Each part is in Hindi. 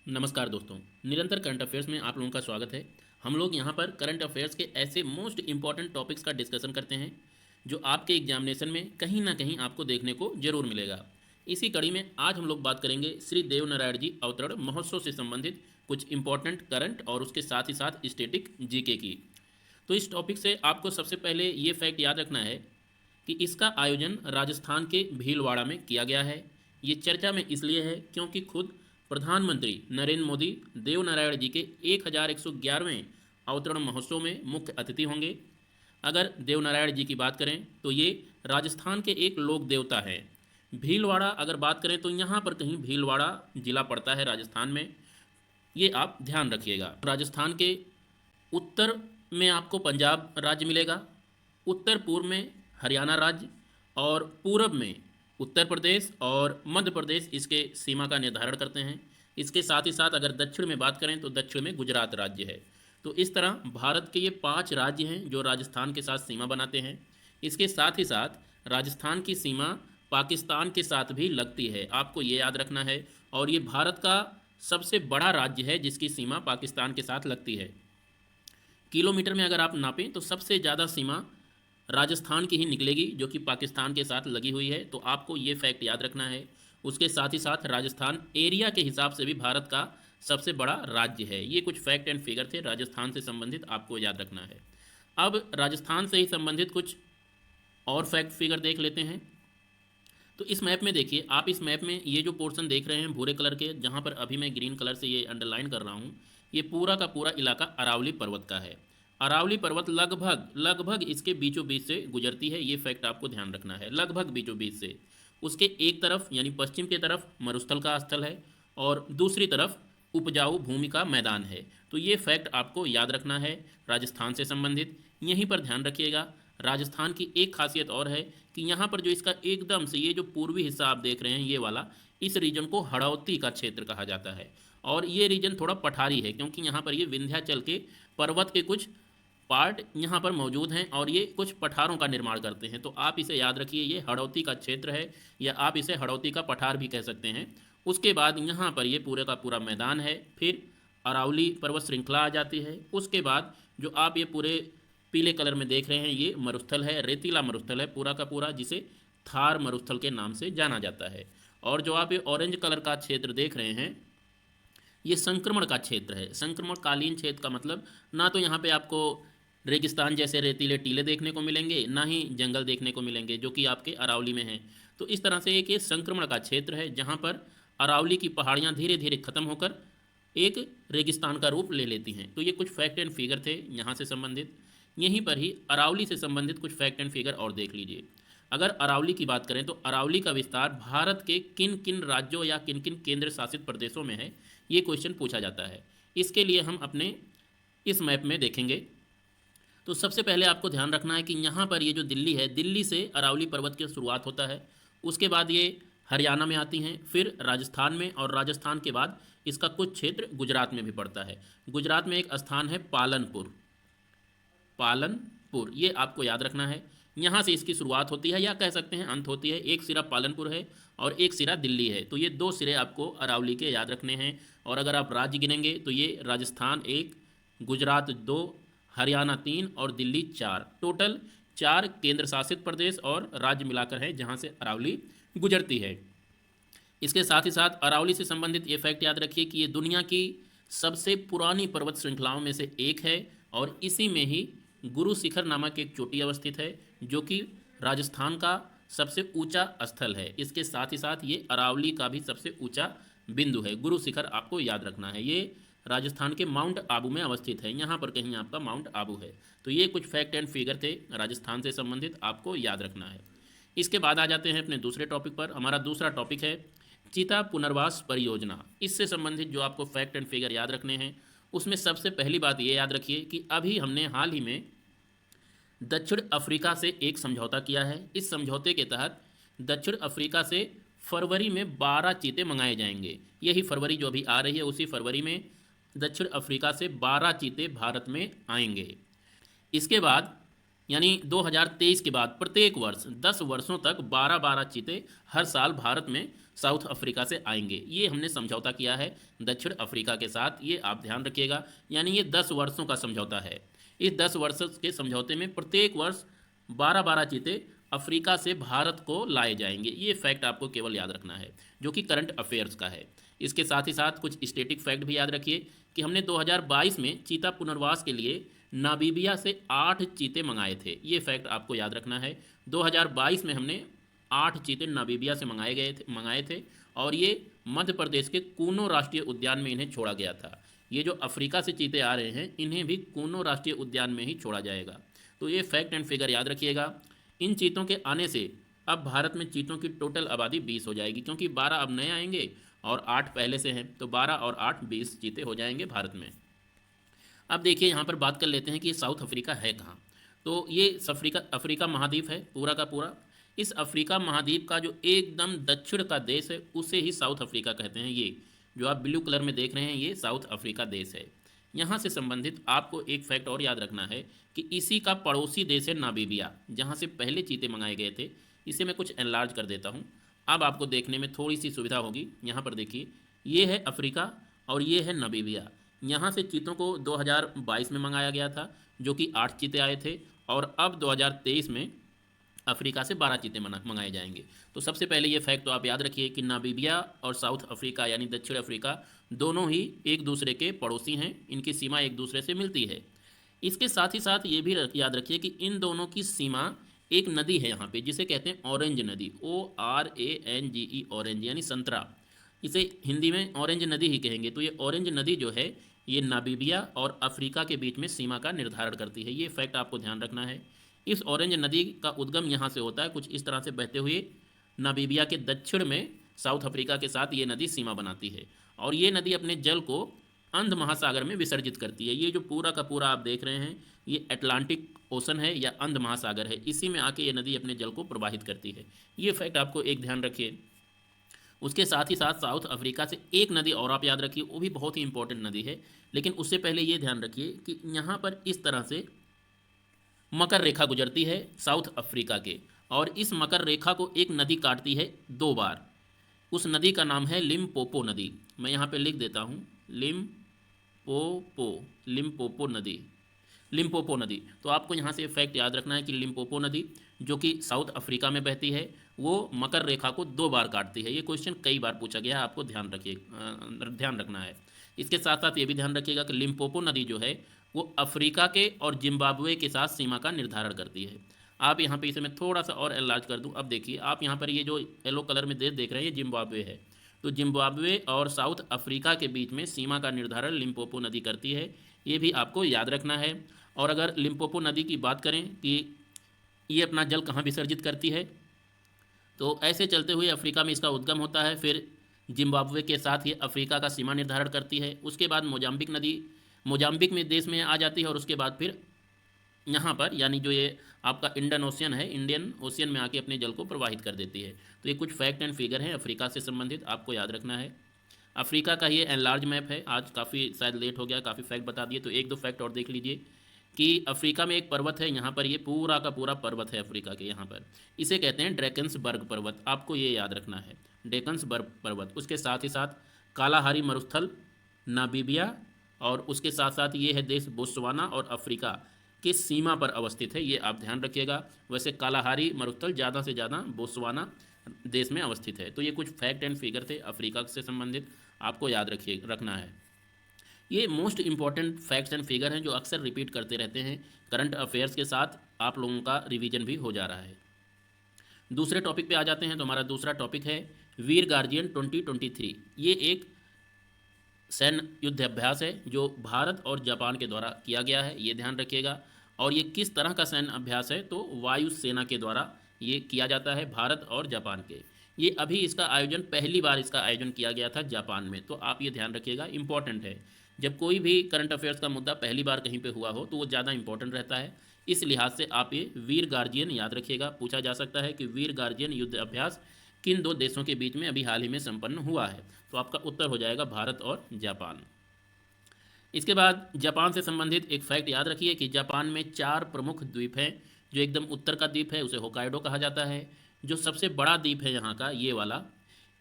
नमस्कार दोस्तों। निरंतर करंट अफेयर्स में आप लोगों का स्वागत है। हम लोग यहाँ पर करंट अफेयर्स के ऐसे मोस्ट इंपॉर्टेंट टॉपिक्स का डिस्कशन करते हैं जो आपके एग्जामिनेशन में कहीं ना कहीं आपको देखने को जरूर मिलेगा। इसी कड़ी में आज हम लोग बात करेंगे श्री देव नारायण जी अवतरण महोत्सव से संबंधित कुछ इंपॉर्टेंट करंट और उसके साथ ही साथ स्टैटिक जीके की। तो इस टॉपिक से आपको सबसे पहले ये फैक्ट याद रखना है कि इसका आयोजन राजस्थान के भीलवाड़ा में किया गया है। ये चर्चा में इसलिए है क्योंकि खुद प्रधानमंत्री नरेंद्र मोदी देव नारायण जी के 1111वें अवतरण महोत्सव में मुख्य अतिथि होंगे। अगर देव नारायण जी की बात करें तो ये राजस्थान के एक लोक देवता हैं। भीलवाड़ा अगर बात करें तो यहाँ पर कहीं भीलवाड़ा जिला पड़ता है राजस्थान में, ये आप ध्यान रखिएगा। राजस्थान के उत्तर में आपको पंजाब राज्य मिलेगा, उत्तर पूर्व में हरियाणा राज्य और पूरब में उत्तर प्रदेश और मध्य प्रदेश इसके सीमा का निर्धारण करते हैं। इसके साथ ही साथ अगर दक्षिण में बात करें तो दक्षिण में गुजरात राज्य है। तो इस तरह भारत के ये 5 राज्य हैं जो राजस्थान के साथ सीमा बनाते हैं। इसके साथ ही साथ राजस्थान की सीमा पाकिस्तान के साथ भी लगती है, आपको ये याद रखना है। और ये भारत का सबसे बड़ा राज्य है जिसकी सीमा पाकिस्तान के साथ लगती है। किलोमीटर में अगर आप नापें तो सबसे ज़्यादा सीमा राजस्थान की ही निकलेगी जो कि पाकिस्तान के साथ लगी हुई है। तो आपको ये फैक्ट याद रखना है। उसके साथ ही साथ राजस्थान एरिया के हिसाब से भी भारत का सबसे बड़ा राज्य है। ये कुछ फैक्ट एंड फिगर थे राजस्थान से संबंधित, आपको याद रखना है। अब राजस्थान से ही संबंधित कुछ और फैक्ट फिगर देख लेते हैं। तो इस मैप में देखिए, आप इस मैप में ये जो पोर्शन देख रहे हैं भूरे कलर के, जहाँ पर अभी मैं ग्रीन कलर से ये अंडरलाइन कर रहा हूँ, ये पूरा का पूरा इलाका अरावली पर्वत का है। अरावली पर्वत लगभग लगभग इसके बीचों बीच से गुजरती है, ये फैक्ट आपको ध्यान रखना है। लगभग बीचों बीच से उसके एक तरफ यानी पश्चिम की तरफ मरुस्थल का स्थल है और दूसरी तरफ उपजाऊ भूमि का मैदान है। तो ये फैक्ट आपको याद रखना है राजस्थान से संबंधित। यहीं पर ध्यान रखिएगा, राजस्थान की एक खासियत और है कि यहाँ पर जो इसका एकदम से ये जो पूर्वी हिस्सा आप देख रहे हैं ये वाला, इस रीजन को हड़ौती का क्षेत्र कहा जाता है। और ये रीजन थोड़ा पठारी है क्योंकि यहाँ पर ये विंध्याचल के पर्वत के कुछ पार्ट यहाँ पर मौजूद हैं और ये कुछ पठारों का निर्माण करते हैं। तो आप इसे याद रखिए, ये हड़ौती का क्षेत्र है या आप इसे हड़ौती का पठार भी कह सकते हैं। उसके बाद यहाँ पर ये पूरे का पूरा मैदान है, फिर अरावली पर्वत श्रृंखला आ जाती है। उसके बाद जो आप ये पूरे पीले कलर में देख रहे हैं ये मरुस्थल है, रेतीला मरुस्थल है पूरा का पूरा, जिसे थार मरुस्थल के नाम से जाना जाता है। और जो आप ये ऑरेंज कलर का क्षेत्र देख रहे हैं ये संक्रमण का क्षेत्र है। संक्रमण कालीन क्षेत्र का मतलब ना तो यहाँ पे आपको रेगिस्तान जैसे रेतीले टीले देखने को मिलेंगे, ना ही जंगल देखने को मिलेंगे जो कि आपके अरावली में है। तो इस तरह से एक ये संक्रमण का क्षेत्र है जहाँ पर अरावली की पहाड़ियाँ धीरे धीरे खत्म होकर एक रेगिस्तान का रूप ले लेती हैं। तो ये कुछ फैक्ट एंड फिगर थे यहाँ से संबंधित। यहीं पर ही अरावली से संबंधित कुछ फैक्ट एंड फिगर और देख लीजिए। अगर अरावली की बात करें तो अरावली का विस्तार भारत के किन किन राज्यों या किन किन केंद्र शासित प्रदेशों में है, ये क्वेश्चन पूछा जाता है। इसके लिए हम अपने इस मैप में देखेंगे। तो सबसे पहले आपको ध्यान रखना है कि यहाँ पर ये जो दिल्ली है, दिल्ली से अरावली पर्वत की शुरुआत होता है। उसके बाद ये हरियाणा में आती हैं, फिर राजस्थान में, और राजस्थान के बाद इसका कुछ क्षेत्र गुजरात में भी पड़ता है। गुजरात में एक स्थान है पालनपुर, पालनपुर ये आपको याद रखना है। यहाँ से इसकी शुरुआत होती है या कह सकते हैं अंत होती है। एक सिरा पालनपुर है और एक सिरा दिल्ली है। तो ये 2 सिरे आपको अरावली के याद रखने हैं। और अगर आप राज्य गिनेंगे तो ये राजस्थान 1, गुजरात 2, हरियाणा 3 और दिल्ली 4, टोटल 4 केंद्र शासित प्रदेश और राज्य मिलाकर है जहाँ से अरावली गुजरती है। इसके साथ ही साथ अरावली से संबंधित ये फैक्ट याद रखिए कि ये दुनिया की सबसे पुरानी पर्वत श्रृंखलाओं में से एक है और इसी में ही गुरु शिखर नामक एक चोटी अवस्थित है जो कि राजस्थान का सबसे ऊंचा स्थल है। इसके साथ ही साथ ये अरावली का भी सबसे ऊंचा बिंदु है। गुरु शिखर आपको याद रखना है, ये राजस्थान के माउंट आबू में अवस्थित है। यहाँ पर कहीं आपका माउंट आबू है। तो ये कुछ फैक्ट एंड फिगर थे राजस्थान से संबंधित, आपको याद रखना है। इसके बाद आ जाते हैं अपने दूसरे टॉपिक पर। हमारा दूसरा टॉपिक है चीता पुनर्वास परियोजना। इससे संबंधित जो आपको फैक्ट एंड फिगर याद रखने हैं उसमें सबसे पहली बात ये याद रखिए कि अभी हमने हाल ही में दक्षिण अफ्रीका से एक समझौता किया है। इस समझौते के तहत दक्षिण अफ्रीका से फरवरी में 12 चीते मंगाए जाएंगे। यही फरवरी जो अभी आ रही है उसी फरवरी में दक्षिण अफ्रीका से 12 चीते भारत में आएंगे। इसके बाद यानी 2023 के बाद प्रत्येक वर्ष 10 वर्षों तक 12-12 चीते हर साल भारत में साउथ अफ्रीका से आएंगे। ये हमने समझौता किया है दक्षिण अफ्रीका के साथ, ये आप ध्यान रखिएगा। यानी ये 10 वर्षों का समझौता है। इस 10 वर्ष के समझौते में प्रत्येक वर्ष 12-12 चीते अफ्रीका से भारत को लाए जाएंगे। ये फैक्ट आपको केवल याद रखना है, जो कि करंट अफेयर्स का है। इसके साथ ही साथ कुछ स्टैटिक फैक्ट भी याद रखिए कि हमने 2022 में चीता पुनर्वास के लिए नामीबिया से 8 चीते मंगाए थे। ये फैक्ट आपको याद रखना है। 2022 में हमने 8 चीते नामीबिया से मंगाए थे और ये मध्य प्रदेश के कूनो राष्ट्रीय उद्यान में इन्हें छोड़ा गया था। ये जो अफ्रीका से चीते आ रहे हैं, इन्हें भी कूनो राष्ट्रीय उद्यान में ही छोड़ा जाएगा। तो ये फैक्ट एंड फिगर याद रखिएगा। इन चीतों के आने से अब भारत में चीतों की टोटल आबादी 20 हो जाएगी, क्योंकि 12 अब नए आएंगे और 8 पहले से हैं, तो 12 और 8 20 चीते हो जाएंगे भारत में। अब देखिए यहाँ पर बात कर लेते हैं कि साउथ अफ्रीका है कहाँ। तो ये अफ्रीका महाद्वीप है पूरा का पूरा। इस अफ्रीका महाद्वीप का जो एकदम दक्षिण का देश है उसे ही साउथ अफ्रीका कहते हैं। ये जो आप ब्लू कलर में देख रहे हैं, ये साउथ अफ्रीका देश है। यहाँ से संबंधित आपको एक फैक्ट और याद रखना है कि इसी का पड़ोसी देश है नामीबिया, जहाँ से पहले चीते मंगाए गए थे। इसे मैं कुछ एनलार्ज कर देता हूँ, अब आपको देखने में थोड़ी सी सुविधा होगी। यहाँ पर देखिए, ये है अफ्रीका और ये है नामीबिया। यहाँ से चीतों को 2022 में मंगाया गया था, जो कि 8 चीते आए थे, और अब 2023 में अफ्रीका से 12 चीते मंगाए जाएंगे। तो सबसे पहले ये फैक्ट तो आप याद रखिए कि नामीबिया और साउथ अफ्रीका यानी दक्षिण अफ्रीका दोनों ही एक दूसरे के पड़ोसी हैं, इनकी सीमा एक दूसरे से मिलती है। इसके साथ ही साथ ये भी याद रखिए कि इन दोनों की सीमा एक नदी है यहाँ पे, जिसे कहते हैं ऑरेंज नदी, ORANGE, ऑरेंज यानी संतरा। इसे हिंदी में ऑरेंज नदी ही कहेंगे। तो ये ऑरेंज नदी जो है, ये नामीबिया और अफ्रीका के बीच में सीमा का निर्धारण करती है। ये फैक्ट आपको ध्यान रखना है। इस ऑरेंज नदी का उद्गम यहाँ से होता है, कुछ इस तरह से बहते हुए नामीबिया के दक्षिण में साउथ अफ्रीका के साथ ये नदी सीमा बनाती है, और ये नदी अपने जल को अंध महासागर में विसर्जित करती है। ये जो पूरा का पूरा आप देख रहे हैं, ये अटलांटिक ओशन है या अंध महासागर है, इसी में आके ये नदी अपने जल को प्रवाहित करती है। ये फैक्ट आपको एक ध्यान रखिए। उसके साथ ही साथ साउथ अफ्रीका से एक नदी और आप याद रखिए, वो भी बहुत ही इंपॉर्टेंट नदी है। लेकिन उससे पहले ये ध्यान रखिए कि यहाँ पर इस तरह से मकर रेखा गुजरती है साउथ अफ्रीका के, और इस मकर रेखा को एक नदी काटती है 2 बार। उस नदी का नाम है लिम्पोपो नदी। मैं यहाँ पे लिख देता हूँ, लिम्पोपो नदी। तो आपको यहाँ से फैक्ट याद रखना है कि लिम्पोपो नदी, जो कि साउथ अफ्रीका में बहती है, वो मकर रेखा को 2 बार काटती है। ये क्वेश्चन कई बार पूछा गया है, आपको ध्यान रखना है। इसके साथ साथ ये भी ध्यान रखिएगा कि लिम्पोपो नदी जो है वो अफ्रीका के और जिम्बाब्वे के साथ सीमा का निर्धारण करती है। आप यहाँ पे इसे मैं थोड़ा सा और एनलार्ज कर दूँ। अब देखिए, आप यहाँ पर ये जो येलो कलर में देश देख रहे हैं, ये जिम्बाब्वे है। तो जिम्बाब्वे और साउथ अफ्रीका के बीच में सीमा का निर्धारण लिम्पोपो नदी करती है। ये भी आपको याद रखना है। और अगर लिम्पोपो नदी की बात करें कि ये अपना जल कहाँ विसर्जित करती है, तो ऐसे चलते हुए अफ्रीका में इसका उद्गम होता है, फिर जिम्बाब्वे के साथ ये अफ्रीका का सीमा निर्धारण करती है। उसके बाद मोजाम्बिक नदी मोजाम्बिक में देश में आ जाती है, और उसके बाद फिर यहाँ पर यानी जो ये आपका इंडियन ओशियन में आके अपने जल को प्रवाहित कर देती है। तो ये कुछ फैक्ट एंड फिगर हैं अफ्रीका से संबंधित, आपको याद रखना है। अफ्रीका का ये एनलार्ज मैप है। आज काफ़ी शायद लेट हो गया, काफ़ी फैक्ट बता दिए, तो 1-2 फैक्ट और देख लीजिए कि अफ्रीका में एक पर्वत है, यहाँ पर ये पूरा का पूरा पर्वत है अफ्रीका के यहाँ पर, इसे कहते हैं ड्रैकन्सबर्ग पर्वत। आपको ये याद रखना है, ड्रैकन्सबर्ग पर्वत। उसके साथ ही साथ कालाहारी मरुस्थल नामीबिया, और उसके साथ साथ ये है देश बोत्सवाना और अफ्रीका की सीमा पर अवस्थित है। ये आप ध्यान रखिएगा। वैसे कालाहारी मरुस्थल ज़्यादा से ज़्यादा बोत्सवाना देश में अवस्थित है। तो ये कुछ फैक्ट एंड फिगर थे अफ्रीका से संबंधित, आपको याद रखना है। ये most important facts and figure हैं जो अक्सर रिपीट करते रहते हैं। करंट अफेयर्स के साथ आप लोगों का रिवीजन भी हो जा रहा है। दूसरे टॉपिक पे आ जाते हैं। तो हमारा दूसरा टॉपिक है वीर गार्जियन 2023। ये एक सैन्य युद्ध अभ्यास है जो भारत और जापान के द्वारा किया गया है, ये ध्यान रखिएगा। और ये किस तरह का सैन्य अभ्यास है, तो वायुसेना के द्वारा ये किया जाता है, भारत और जापान के। ये अभी इसका आयोजन पहली बार इसका आयोजन किया गया था जापान में। तो आप ये ध्यान रखिएगा, इंपॉर्टेंट है। जब कोई भी करंट अफेयर्स का मुद्दा पहली बार कहीं पे हुआ हो तो वो ज़्यादा इंपॉर्टेंट रहता है। इस लिहाज से आप ये वीर गार्जियन याद रखिएगा। पूछा जा सकता है कि वीर गार्जियन युद्ध अभ्यास किन 2 देशों के बीच में अभी हाल ही में संपन्न हुआ है, तो आपका उत्तर हो जाएगा भारत और जापान। इसके बाद जापान से संबंधित एक फैक्ट याद रखिए कि जापान में 4 प्रमुख द्वीप हैं। जो एकदम उत्तर का द्वीप है उसे होकाइडो कहा जाता है। जो सबसे बड़ा द्वीप है यहाँ का, ये वाला,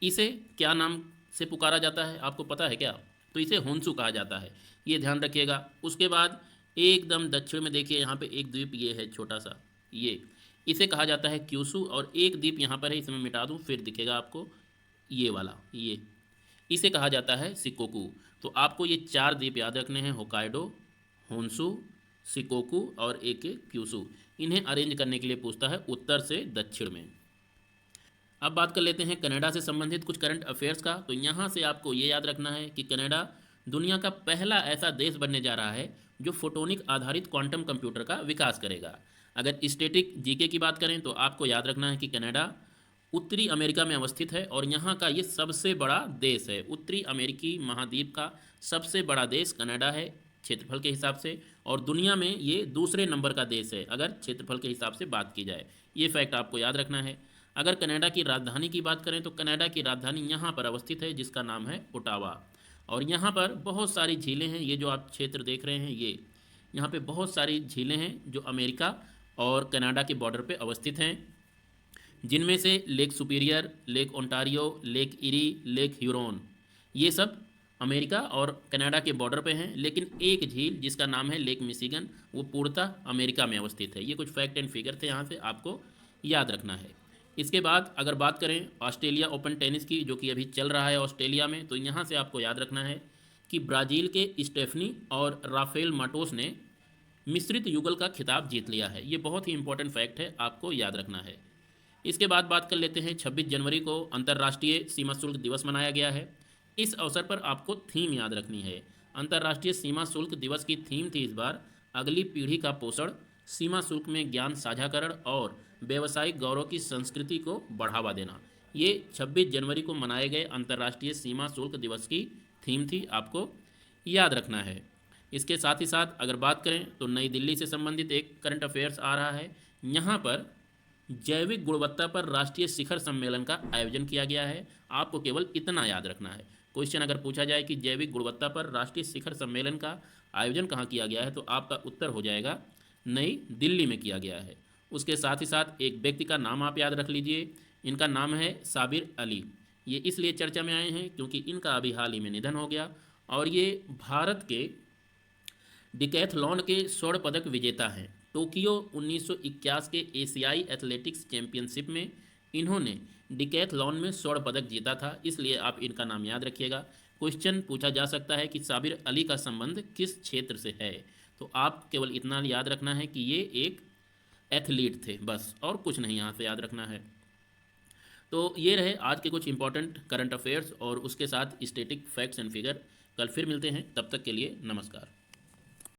इसे क्या नाम से पुकारा जाता है, आपको पता है क्या? तो इसे होन्सू कहा जाता है, ये ध्यान रखिएगा। उसके बाद एकदम दक्षिण में देखिए, यहाँ पे एक द्वीप ये है छोटा सा, ये इसे कहा जाता है क्यूसू, और एक द्वीप यहाँ पर है, इसे मैं मिटा दूँ फिर दिखेगा आपको, ये वाला, ये इसे कहा जाता है शिकोकू। तो आपको ये 4 द्वीप याद रखने हैं, होकाइडो, होन्सू, शिकोकू और एक है क्यूसू। इन्हें अरेंज करने के लिए पूछता है उत्तर से दक्षिण में। अब बात कर लेते हैं कनाडा से संबंधित कुछ करंट अफेयर्स का। तो यहाँ से आपको ये याद रखना है कि कनाडा दुनिया का पहला ऐसा देश बनने जा रहा है जो फोटोनिक आधारित क्वांटम कंप्यूटर का विकास करेगा। अगर स्टैटिक जीके की बात करें तो आपको याद रखना है कि कनाडा उत्तरी अमेरिका में अवस्थित है और यहाँ का ये सबसे बड़ा देश है। उत्तरी अमेरिकी महाद्वीप का सबसे बड़ा देश कनाडा है क्षेत्रफल के हिसाब से, और दुनिया में ये दूसरे नंबर का देश है अगर क्षेत्रफल के हिसाब से बात की जाए। ये फैक्ट आपको याद रखना है। अगर कनाडा की राजधानी की बात करें तो कनाडा की राजधानी यहाँ पर अवस्थित है जिसका नाम है ओटावा, और यहाँ पर बहुत सारी झीलें हैं। ये जो आप क्षेत्र देख रहे हैं, ये यहाँ पे बहुत सारी झीलें हैं जो अमेरिका और कनाडा के बॉर्डर पे अवस्थित हैं, जिनमें से lake superior, lake Ontario, lake eri, lake Huron, ये सब अमेरिका और कनाडा के बॉर्डर पे हैं। लेकिन एक झील जिसका नाम है लेक मिशिगन, वो पूर्णतः अमेरिका में अवस्थित है। ये कुछ फैक्ट एंड फिगर थे, यहाँ से आपको याद रखना है। इसके बाद अगर बात करें ऑस्ट्रेलिया ओपन टेनिस की, जो कि अभी चल रहा है ऑस्ट्रेलिया में, तो यहाँ से आपको याद रखना है कि ब्राज़ील के स्टेफनी और राफेल माटोस ने मिश्रित युगल का खिताब जीत लिया है। ये बहुत ही इंपॉर्टेंट फैक्ट है, आपको याद रखना है। इसके बाद बात कर लेते हैं 26 जनवरी को अंतर्राष्ट्रीय सीमा शुल्क दिवस मनाया गया है। इस अवसर पर आपको थीम याद रखनी है। अंतर्राष्ट्रीय सीमा शुल्क दिवस की थीम थी इस बार अगली पीढ़ी का पोषण, सीमा शुल्क में ज्ञान साझाकरण और व्यावसायिक गौरव की संस्कृति को बढ़ावा देना। ये 26 जनवरी को मनाए गए अंतर्राष्ट्रीय सीमा शुल्क दिवस की थीम थी, आपको याद रखना है। इसके साथ ही साथ अगर बात करें तो नई दिल्ली से संबंधित एक करंट अफेयर्स आ रहा है। यहाँ पर जैविक गुणवत्ता पर राष्ट्रीय शिखर सम्मेलन का आयोजन किया गया है। आपको केवल इतना याद रखना है। क्वेश्चन अगर पूछा जाए कि जैविक गुणवत्ता पर राष्ट्रीय शिखर सम्मेलन का आयोजन कहाँ किया गया है, तो आपका उत्तर हो जाएगा नई दिल्ली में किया गया है। उसके साथ ही साथ एक व्यक्ति का नाम आप याद रख लीजिए, इनका नाम है साबिर अली। ये इसलिए चर्चा में आए हैं क्योंकि इनका अभी हाल ही में निधन हो गया, और ये भारत के डिकैथलॉन के स्वर्ण पदक विजेता हैं। टोक्यो 1951 के एशियाई एथलेटिक्स चैंपियनशिप में इन्होंने डिकैथलॉन में स्वर्ण पदक जीता था, इसलिए आप इनका नाम याद रखिएगा। क्वेश्चन पूछा जा सकता है कि साबिर अली का संबंध किस क्षेत्र से है, तो आप केवल इतना याद रखना है कि ये एक एथलीट थे, बस, और कुछ नहीं यहाँ से याद रखना है। तो ये रहे आज के कुछ इंपॉर्टेंट करंट अफेयर्स और उसके साथ स्टैटिक फैक्ट्स एंड फिगर। कल फिर मिलते हैं, तब तक के लिए नमस्कार।